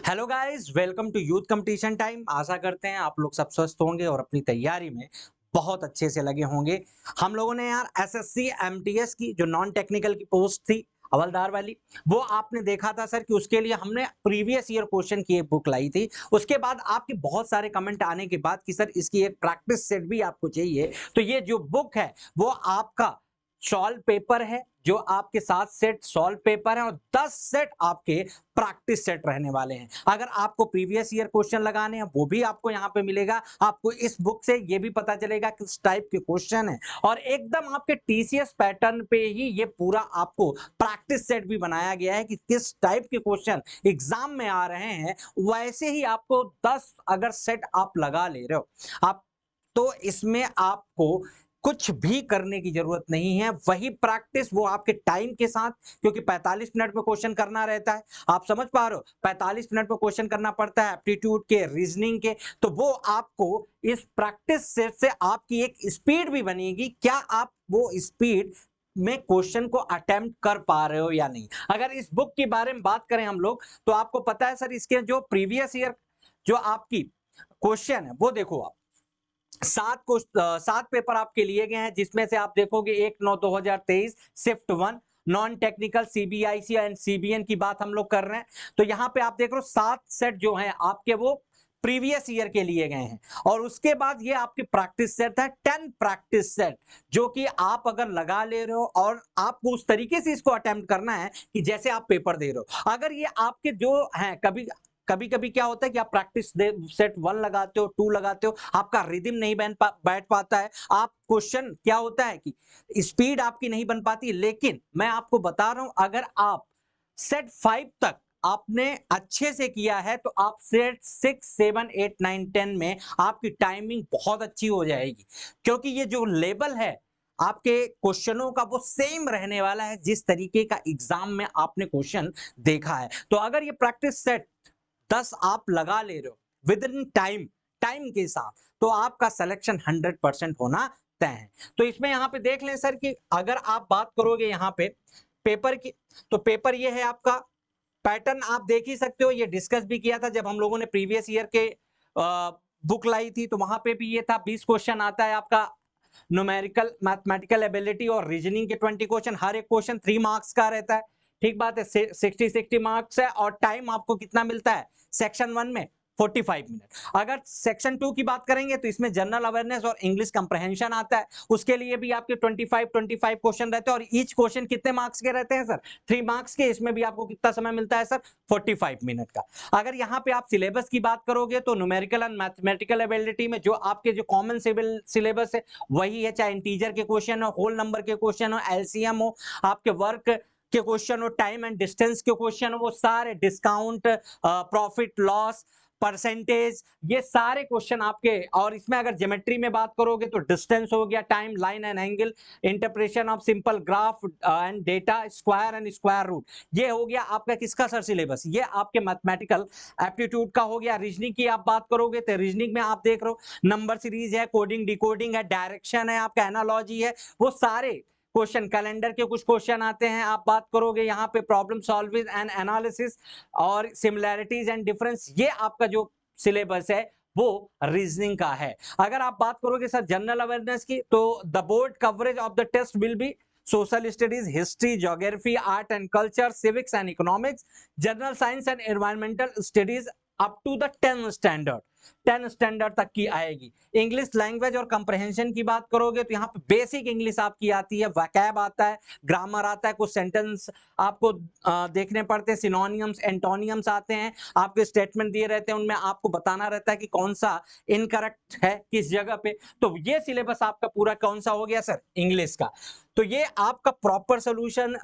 Hello guys, welcome to youth competition time. आशा करते हैं आप लोग सब स्वस्थ होंगे और अपनी तैयारी में बहुत अच्छे से लगे होंगे। हम लोगों ने यार एसएससी एमटीएस की जो नॉन टेक्निकल की पोस्ट थी हवलदार वाली, वो आपने देखा था सर कि उसके लिए हमने प्रीवियस ईयर क्वेश्चन की एक बुक लाई थी। उसके बाद आपके बहुत सारे कमेंट आने के बाद कि सर इसकी एक प्रैक्टिस सेट भी आपको चाहिए, तो ये जो बुक है वो आपका सॉल्व पेपर है, जो आपके 7 सेट सॉल्व पेपर है और 10 सेट आपके प्रैक्टिस सेट रहने वाले हैं। अगर आपको प्रीवियस ईयर क्वेश्चन लगाने हैं वो भी आपको यहाँ पे मिलेगा। आपको इस बुक से ये भी पता चलेगा किस टाइप के क्वेश्चन है और एकदम आपके टीसीएस पैटर्न पे ही ये पूरा आपको प्रैक्टिस सेट भी बनाया गया है कि किस टाइप के क्वेश्चन एग्जाम में आ रहे हैं। वैसे ही आपको 10 अगर सेट आप लगा ले रहे हो आप, तो इसमें आपको कुछ भी करने की जरूरत नहीं है। वही प्रैक्टिस वो आपके टाइम के साथ, क्योंकि 45 मिनट में क्वेश्चन करना रहता है। आप समझ पा रहे हो, 45 मिनट में क्वेश्चन करना पड़ता है एप्टीट्यूड के, रीजनिंग के। तो वो आपको इस प्रैक्टिस सेट से आपकी एक स्पीड भी बनेगी। क्या आप वो स्पीड में क्वेश्चन को अटेम्प्ट कर पा रहे हो या नहीं। अगर इस बुक के बारे में बात करें हम लोग, तो आपको पता है सर इसके जो प्रीवियस ईयर जो आपकी क्वेश्चन है वो देखो आप, 7 पेपर आपके लिए गए हैं, जिसमें से आप देखोगे 1/9/2023 shift 1 non technical CBIC and CBN की बात हम लोग कर रहे हैं। तो यहां पे आप देख रहे हो 7 सेट जो हैं आपके वो प्रीवियस ईयर के लिए गए हैं और उसके बाद ये आपके प्रैक्टिस सेट है 10 प्रैक्टिस सेट, जो कि आप अगर लगा ले रहे हो और आपको उस तरीके से इसको अटेम्प्ट करना है कि जैसे आप पेपर दे रहे हो। अगर ये आपके जो हैं, कभी कभी कभी क्या होता है कि आप प्रैक्टिस सेट 1 लगाते हो, 2 लगाते हो, आपका रिदम नहीं बैठ पाता है। आप क्वेश्चन क्या होता है कि स्पीड आपकी नहीं बन पाती। लेकिन मैं आपको बता रहा हूं, अगर आप सेट 5 तक आपने अच्छे से किया है तो आप सेट 6, 7, 8, 9, 10 में आपकी टाइमिंग बहुत अच्छी हो जाएगी, क्योंकि ये जो लेवल है आपके क्वेश्चनों का वो सेम रहने वाला है जिस तरीके का एग्जाम में आपने क्वेश्चन देखा है। तो अगर ये प्रैक्टिस सेट 10 आप लगा ले रहे हो विद इन टाइम, टाइम के साथ, तो आपका सिलेक्शन 100% होना तय है। तो इसमें यहां पे देख लें सर कि अगर आप बात करोगे यहाँ पे पेपर की, तो पेपर ये है आपका पैटर्न, आप देख ही सकते हो। ये डिस्कस भी किया था जब हम लोगों ने प्रीवियस ईयर के बुक लाई थी, तो वहां पे भी ये था 20 क्वेश्चन आता है आपका न्यूमेरिकल मैथमेटिकल एबिलिटी और रीजनिंग के 20 क्वेश्चन, हर एक क्वेश्चन 3 मार्क्स का रहता है। ठीक बात है, 60 मार्क्स है और टाइम आपको कितना मिलता है सेक्शन 1 में 45 मिनट। अगर सेक्शन 2 की बात करेंगे तो इसमें जनरल अवेयरनेस और इंग्लिश कंप्रहेंशन आता है, उसके लिए भी आपके 25 क्वेश्चन रहते हैं और ईच क्वेश्चन कितने मार्क्स के रहते हैं सर, 3 मार्क्स के। इसमें भी आपको कितना समय मिलता है सर, 45 मिनट का। अगर यहाँ पे आप सिलेबस की बात करोगे तो न्यूमेरिकल एंड मैथमेटिकल एबिलिटी में जो आपके जो कॉमन सिविल सिलेबस है वही है, चाहे इंटीजर के क्वेश्चन हो, होल नंबर के क्वेश्चन हो, एलसीएम हो, आपके वर्क के क्वेश्चन हो, टाइम एंड डिस्टेंस के क्वेश्चन हो, वो सारे डिस्काउंट, प्रॉफिट लॉस, परसेंटेज, ये सारे क्वेश्चन आपके। और इसमें अगर ज्योमेट्री में बात करोगे तो डिस्टेंस हो गया, time, line and angle, interpretation of simple graph and data, square and square root, ये हो गया आपका किसका सर सिलेबस, ये आपके मैथमेटिकल एप्टीट्यूड का हो गया। रीजनिंग की आप बात करोगे तो रीजनिंग में आप देख रहे हो नंबर सीरीज है, कोडिंग डिकोडिंग है, डायरेक्शन है, आपका एनालॉजी है, वो सारे क्वेश्चन, कैलेंडर के कुछ क्वेश्चन आते हैं। आप बात करोगे यहाँ पे प्रॉब्लम सॉल्विंग एंड एनालिसिस और सिमिलैरिटीज एंड डिफरेंस, ये आपका जो सिलेबस है वो रीजनिंग का है। अगर आप बात करोगे सर जनरल अवेयरनेस की, तो the board coverage of the test will be social studies, history, geography, art and culture, civics and economics, general science and environmental studies up to the 10 standard, 10 standard तक की आएगी। English language और comprehension की बात करोगे तो यहाँ पे बेसिक इंग्लिश आपकी आती है, वैकैब आता है, ग्रामर आता है, कुछ सेंटेंस आपको देखने पड़ते हैं, सिनोनियम्स, एंटोनियम्स आते हैं, आपके स्टेटमेंट दिए रहते हैं, उनमें आपको बताना रहता है कि कौन सा इनकरेक्ट है किस जगह पे। तो ये सिलेबस आपका पूरा कौन सा हो गया सर, इंग्लिश का। तो ये आपका प्रॉपर सोल्यूशन,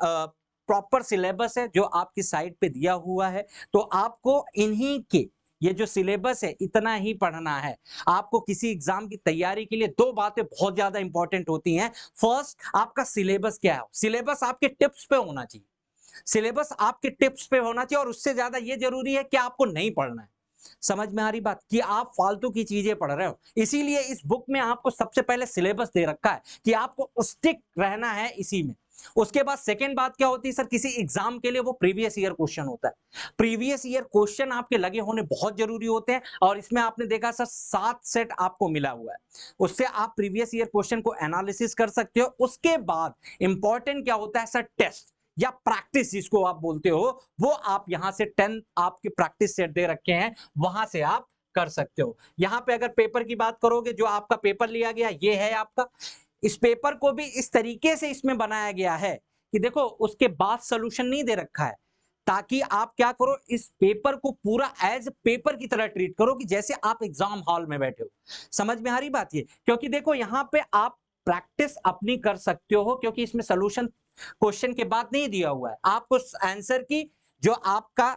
प्रॉपर सिलेबस है जो आपकी साइट पे दिया हुआ है। तो आपको इन्हीं के ये जो सिलेबस है इतना ही पढ़ना है। आपको किसी एग्जाम की तैयारी के लिए 2 बातें बहुत ज्यादा इंपॉर्टेंट होती हैं। फर्स्ट, आपका सिलेबस क्या है, सिलेबस आपके टिप्स पे होना चाहिए, सिलेबस आपके टिप्स पे होना चाहिए। और उससे ज्यादा ये जरूरी है कि आपको नहीं पढ़ना है। समझ में आ रही बात कि आप फालतू की चीजें पढ़ रहे हो। इसीलिए इस बुक में आपको सबसे पहले सिलेबस दे रखा है कि आपको स्टिक रहना है इसी में। उसके बाद सेकंड बात क्या होती है सर, किसी एग्जाम के लिए वो प्रीवियस ईयर क्वेश्चन होता है। प्रीवियस ईयर क्वेश्चन आपके लगे होने बहुत जरूरी होते हैं, और इसमें आपने देखा सर 7 सेट आपको मिला हुआ है, उससे आप प्रीवियस ईयर क्वेश्चन को एनालिसिस कर सकते हो। उसके बाद इंपॉर्टेंट क्या होता है सर, टेस्ट या प्रैक्टिस जिसको आप बोलते हो, वो आप यहां से 10 आपके प्रैक्टिस सेट दे रखे हैं, वहां से आप कर सकते हो। यहां पे अगर पेपर की बात करोगे, जो आपका पेपर लिया गया ये है आपका, इस पेपर को भी इस तरीके से इसमें बनाया गया है कि देखो उसके बाद सॉल्यूशन नहीं दे रखा है, ताकि आप क्या करो, इस पेपर को पूरा एज पेपर की तरह ट्रीट करो कि जैसे आप एग्जाम हॉल में बैठे हो। समझ में आ रही बात ये? क्योंकि देखो यहां पे आप प्रैक्टिस अपनी कर सकते हो, क्योंकि इसमें सॉल्यूशन क्वेश्चन के बाद नहीं दिया हुआ है, आपको आंसर की जो आपका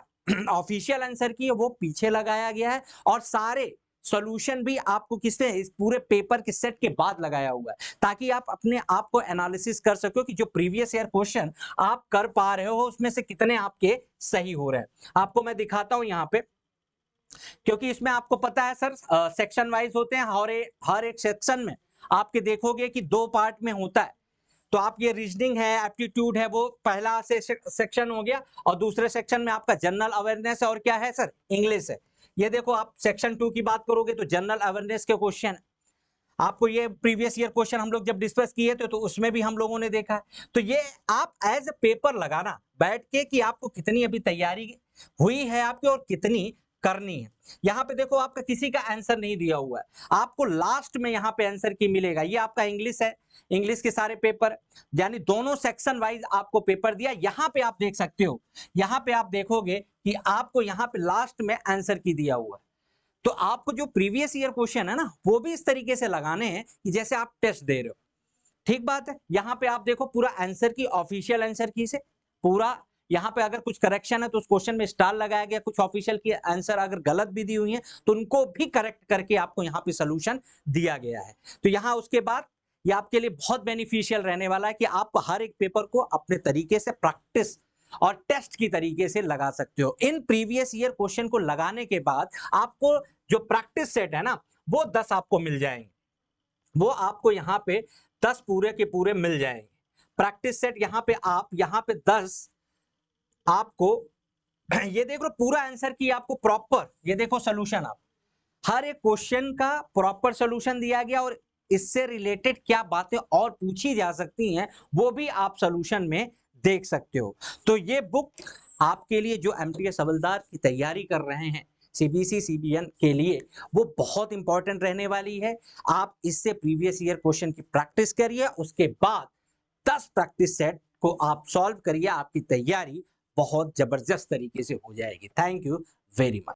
ऑफिशियल आंसर की है वो पीछे लगाया गया है, और सारे सॉल्यूशन भी आपको किसने, इस पूरे पेपर के सेट के बाद लगाया हुआ है, ताकि आप अपने आप को एनालिसिस कर सको कि जो प्रीवियस ईयर क्वेश्चन आप कर पा रहे हो उसमें से कितने आपके सही हो रहे हैं। आपको मैं दिखाता हूं यहाँ पे, क्योंकि इसमें आपको पता है सर सेक्शन वाइज होते हैं, हर एक सेक्शन में आपके देखोगे कि 2 पार्ट में होता है। तो आप ये रीजनिंग है, एप्टीट्यूड है, वो पहला से सेक्शन हो गया, और दूसरे सेक्शन में आपका जनरल अवेयरनेस है, और क्या है सर, इंग्लिश है। ये देखो आप सेक्शन 2 की बात करोगे तो जनरल अवेयरनेस के क्वेश्चन, आपको ये प्रीवियस ईयर क्वेश्चन हम लोग जब डिस्कस किए थे तो उसमें भी हम लोगों ने देखा है। तो ये आप एज ए पेपर लगाना बैठ के कि आपको कितनी अभी तैयारी हुई है आपकी और कितनी करनी है। यहाँ पे देखो आपका किसी का आंसर नहीं दिया हुआ है, आपको लास्ट में यहाँ पे आंसर की मिलेगा। ये आपका इंग्लिश है, इंग्लिश के सारे पेपर, यानी दोनों सेक्शन वाइज आपको पेपर दिया। यहाँ पे आप देख सकते हो, यहाँ पे आप देखोगे कि आपको यहाँ पे लास्ट में आंसर की दिया हुआ है। तो आपको जो प्रीवियस ईयर क्वेश्चन है ना, वो भी इस तरीके से लगाने हैं कि जैसे आप टेस्ट दे रहे हो। ठीक बात है। यहाँ पे आप देखो पूरा आंसर की, ऑफिशियल आंसर की से पूरा, यहाँ पे अगर कुछ करेक्शन है तो उस क्वेश्चन में स्टार लगाया गया, कुछ ऑफिशियल की आंसर अगर गलत भी दी हुई है तो उनको भी करेक्ट करके आपको यहाँ पे सोल्यूशन दिया गया है। तो यहाँ उसके बाद ये आपके लिए बहुत बेनिफिशियल रहने वाला है कि आप हर एक पेपर को अपने तरीके से प्रैक्टिस और टेस्ट की तरीके से लगा सकते हो। इन प्रीवियस ईयर क्वेश्चन को लगाने के बाद आपको जो प्रैक्टिस सेट है ना, वो 10 आपको मिल जाएंगे, वो आपको यहाँ पे 10 पूरे के पूरे मिल जाएंगे प्रैक्टिस सेट। यहाँ पे आप यहाँ पे 10 आपको ये देखो पूरा आंसर की आपको प्रॉपर, ये देखो सोल्यूशन, आप हर एक क्वेश्चन का प्रॉपर सोल्यूशन दिया गया, और इससे रिलेटेड क्या बातें और पूछी जा सकती हैं वो भी आप सोल्यूशन में देख सकते हो। तो ये बुक आपके लिए जो एमटीएस हवलदार की तैयारी कर रहे हैं सीबीएसई सीबीएन के लिए, वो बहुत इंपॉर्टेंट रहने वाली है। आप इससे प्रीवियस ईयर क्वेश्चन की प्रैक्टिस करिए, उसके बाद 10 प्रैक्टिस सेट को आप सॉल्व करिए, आपकी तैयारी बहुत जबरदस्त तरीके से हो जाएगी। Thank you very much.